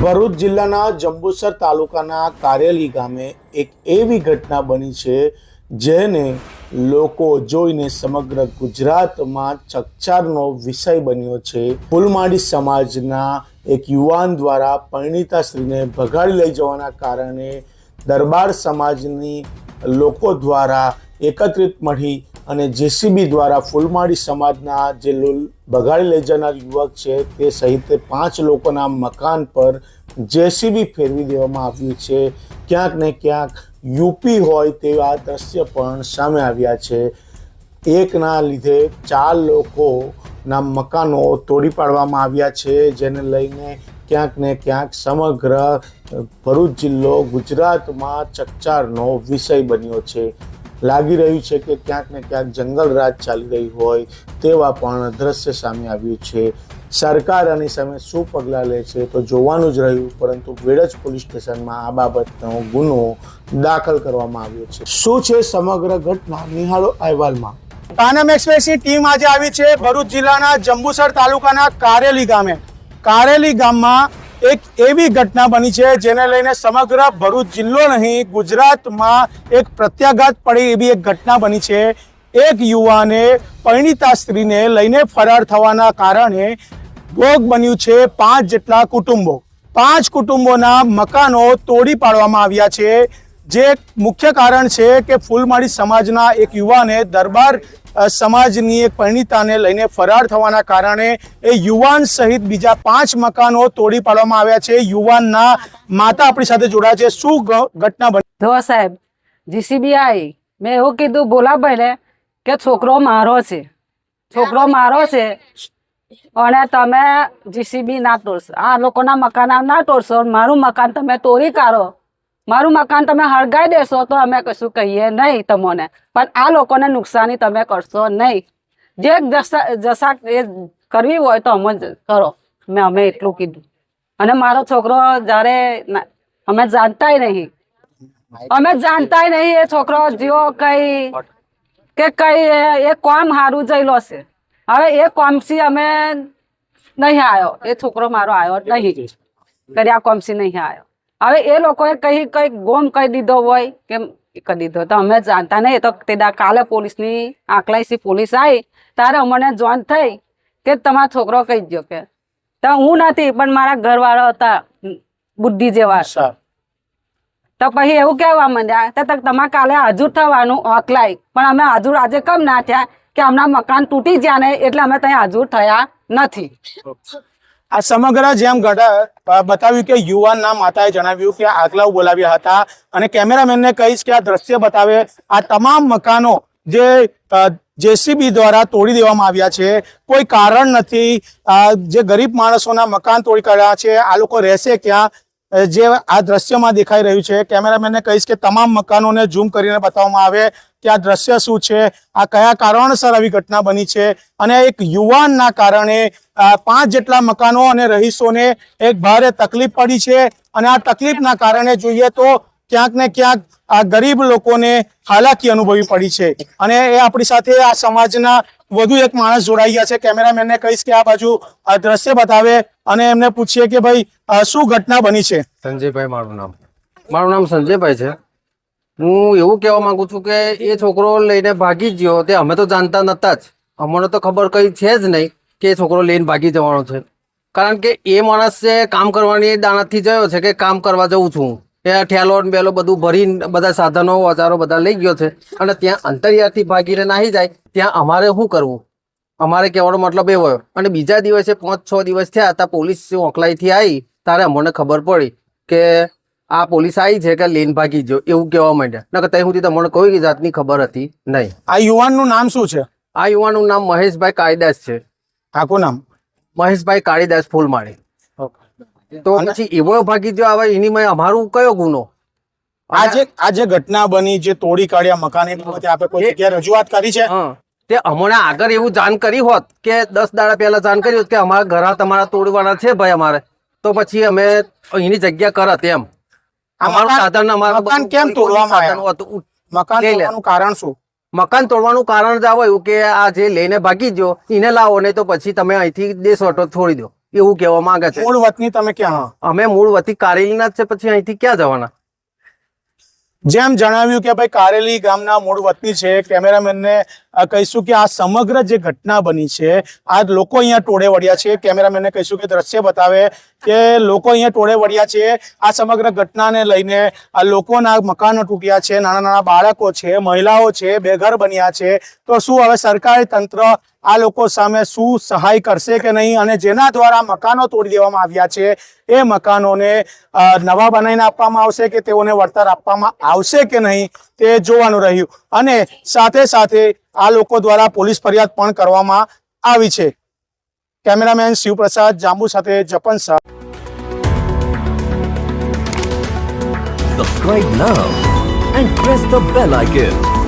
ભરૂચ જિલ્લાના જંબુસર તાલુકાના કારેલી ગામે એક એવી ઘટના બની છે જેને લોકો જોઈને સમગ્ર ગુજરાતમાં ચકચારનો વિષય બન્યો છે। ફૂલમાળી સમાજના એક યુવાન દ્વારા પરિણીતા સ્ત્રીને ભગાડી લઈ જવાના કારણે દરબાર સમાજની લોકો દ્વારા એકત્રિત મળી અને જેસીબી દ્વારા ફૂલમાળી સમાજના જે ભગાડી લઈ જનાર યુવક છે તે સહિત 5 લોકોના મકાન પર જેસીબી ફેરવી દેવામાં આવ્યું છે। ક્યાંક ને ક્યાંક યુપી હોય તેવા દ્રશ્ય પણ સામે આવ્યા છે। એકના લીધે 4 લોકોના મકાનો તોડી પાડવામાં આવ્યા છે, જેને લઈને ક્યાંક ને ક્યાંક સમગ્ર ભરૂચ જિલ્લો ગુજરાતમાં ચકચારનો વિષય બન્યો છે। લાગી રહ્યું છે કે ક્યાંક ને ક્યાંક જંગલ રાજ ચાલી રહી હોય તેવા પણ દ્રશ્ય સામે આવ્યું છે। સરકાર આની સામે શું પગલાં લે છે તો જોવાનું જ રહ્યું, પરંતુ વેડજ પોલીસ સ્ટેશનમાં આ બાબતનો ગુનો દાખલ કરવામાં આવ્યો છે। શું છે સમગ્ર ઘટના, નિહાળો અહેવાલમાં। કાનમ એક્સપ્રેસની ટીમ આજે આવી છે ભરૂચ જિલ્લાના જંબુસર તાલુકાના કારેલી ગામે। કારેલી ગામમાં એક એવી ઘટના બની છે જેને લઈને સમગ્ર ભરૂચ જિલ્લો નહીં ગુજરાતમાં એક પ્રત્યાઘાત પડે એવી એક ઘટના બની છે। એક યુવાને પરિણીતા સ્ત્રીને લઈને ફરાર થવાના કારણે ભોગ બન્યું છે 5 જેટલા કુટુંબો। 5 કુટુંબોના મકાનો તોડી પાડવામાં આવ્યા છે। જે મુખ્ય કારણ છે કે ફૂલમાળી સમાજના એક યુવાને દરબાર સમાજની એક પરિણીતાને લઈને ફરાર થવાના કારણે એ યુવાન સહિત બીજા 5 મકાનો તોડી પાડવામાં આવ્યા છે। યુવાનના માતા આપણી સાથે જોડાયા છે। શું ઘટના બની? જો સાહેબ, જીસીબી આવી, મેં એવું કીધું ભોલાભાઈને કે છોકરો મારો છે, છોકરો મારો છે અને તમે જીસીબી ના તોડશો, આ લોકોના મકાન ના તોડશો, મારું મકાન તમે તોડી કાઢો, મારું મકાન તમે હળગાઈ દેશો તો અમે કશું કહીએ નહીં તમને, પણ આ લોકોને નુકસાની તમે કરશો નહીં। જે જસા એ કરવી હોય તો અમે કરો, અમે એટલું કીધું। અને મારો છોકરો જ્યારે અમે જાણતાય નહીં, એ છોકરો જેવો કઈ એ કામ સારું જઈલો છે। હવે એ કામથી અમે નહીં આવ્યો, એ છોકરો મારો આવ્યો નહીં, કર્યા કામથી નહીં આવ્યો। હવે એ લોકોએ કઈ ગોમ કહી દીધો હોય કે કહી દીધો તો અમે જાણતા નહીં। તો તે કાલે પોલીસની આંકલાઈસી પોલીસ આવી ત્યારે અમને જાણ થઈ કે તમારો છોકરો કહી ગયો કે તો હું નથી પણ મારા ઘરવાળા હતા બુદ્ધિ જેવા। તો પછી એવું કહેવા માંડ્યા તો તમારે કાલે હાજર થવાનું આંકલાઈ, પણ અમે હાજર આજે કેમ ના થયા કે હમણાં મકાન તૂટી ગયા ને એટલે અમે ત્યાં હાજર થયા નથી। આ સમગ્ર જેમ બતાવ્યું કે યુવાનના માતાએ જણાવ્યું કે આગલાઓ બોલાવ્યા હતા અને કેમેરામેનને કહીશ કે આ દ્રશ્ય બતાવે। આ તમામ મકાનો જે જેસીબી દ્વારા તોડી દેવામાં આવ્યા છે, કોઈ કારણ નથી। જે ગરીબ માણસોના મકાન તોડી કાઢ્યા છે, આ લોકો રહેશે ક્યાં? જે આ દ્રશ્યમાં દેખાઈ રહ્યું છે, કેમેરામેનને કહીશ કે તમામ મકાનોને ઝૂમ કરીને બતાવવામાં આવે કે આ દ્રશ્ય શું છે, આ કયા કારણસર આવી ઘટના બની છે। અને એક યુવાનના કારણે 5 જેટલા મકાનો અને રહીશોને એક ભારે તકલીફ પડી છે। અને આ તકલીફના કારણે જોઈએ તો ક્યાંક ને ક્યાંક આ ગરીબ લોકોને હાલાકી અનુભવી પડી છે। અને એ આપણી સાથે આ સમાજના વધુ એક માણસ જોડાઈ ગયા છે। કેમેરામેનને કહીશ કે આ બાજુ આ દ્રશ્ય બતાવે અને એમને પૂછીએ કે ભાઈ શું ઘટના બની છે? સંજયભાઈ મારું નામ સંજયભાઈ છે। હું એવું કહેવા માંગુ છું કે એ છોકરો લઈને ભાગી ગયો તે અમે તો જાણતા નતા જ, અમને તો ખબર કઈ છે જ નહીં કે એ છોકરો લઈને ભાગી જવાનો છે। કારણ કે એ માણસ કામ કરવાની દાનતથી ગયો છે કે કામ કરવા જઉં છું, એ ઠેલો બેલો બધું ભરીને બધા સાધનો ઓજારો બધા લઈ ગયો છે અને ત્યાં અંતરિયાળથી ભાગીને નાહી જાય ત્યાં અમારે શું કરવું? અમારે કહેવાનો મતલબ એવો હોય। અને બીજા દિવસે 5-6 દિવસ થયા હતા પોલીસ ઓખલાઈથી આવી ત્યારે અમને ખબર પડી કે આ પોલીસ આવી છે કે લઈને ભાગી ગયો એવું કહેવા માંડ્યા, નકર ત્યાં સુધી તમને કોઈ જાતની ખબર હતી નહીં। આ યુવાનનું નામ શું છે? આ યુવાનનું નામ મહેશભાઈ કાળીદાસ છે। આખું નામ? મહેશભાઈ કાળીદાસ ફૂલમાળી। તો પછી એવો ભાગી ગયો, હવે એની મેં અમારું કયો ગુનો? આ જે ઘટના બની, જે તોડી કાઢ્યા મકાન, એ બાબતે આપણે કોઈ જગ્યાએ રજૂઆત કરી છે? તે હમણાં આગળ એવું જાણ કરી હોત કે 10 દાડા પહેલા જાણ કરી હોત કે અમારા ઘર તમારા તોડવાના છે ભાઈ અમારે, તો પછી અમે એની જગ્યા કરત એમ। અમારું સાધન મકાન કેમ તોડવામાં આવ્યું? મકાન તોડવાનું કારણ શું? મકાન તોડવાનું કારણ જ આવ્યું કે આ જે લઈને ભાગી ગયો એને લાવો, નહીં તો પછી તમે અહીંથી દેશો તો છોડી દો, એવું કહેવા માંગે છે. મૂળ વતની તમે ક્યાં? અમે મૂળ વતી કારેલીના જ છે, પછી અહીંથી ક્યાં જવાના? જેમ જણાવ્યું કે ભાઈ કારેલી ગામના મૂળ વતની છે. કેમેરામેનને કહીશું કે આ સમગ્ર જે ઘટના બની છે, આ લોકો અહીંયા ટોળે વળ્યા છે. કેમેરામેનને કહીશું કે દ્રશ્ય બતાવે કે લોકો અહીંયા ટોળે વળ્યા છે. આ સમગ્ર ઘટનાને લઈને આ લોકોના મકાનો તૂટ્યા છે, નાના નાના બાળકો છે, મહિલાઓ છે, બેઘર બન્યા છે. તો શું હવે સરકારી તંત્ર આ લોકો સામે શું સહાય કરશે કે નહીં, અને જેના દ્વારા મકાનો તોડી દેવામાં આવ્યા છે એ મકાનોને નવા બનાવીને આપવામાં આવશે કે તેઓને વળતર આપવામાં આવશે કે નહીં, તે જોવાનું રહ્યું. અને સાથે સાથે આ લોકો દ્વારા પોલીસ ફરિયાદ પણ કરવામાં આવી છે. કેમેરામેન શિવપ્રસાદ જાંબુ સાથે જપન Shah. Subscribe now and press the bell icon.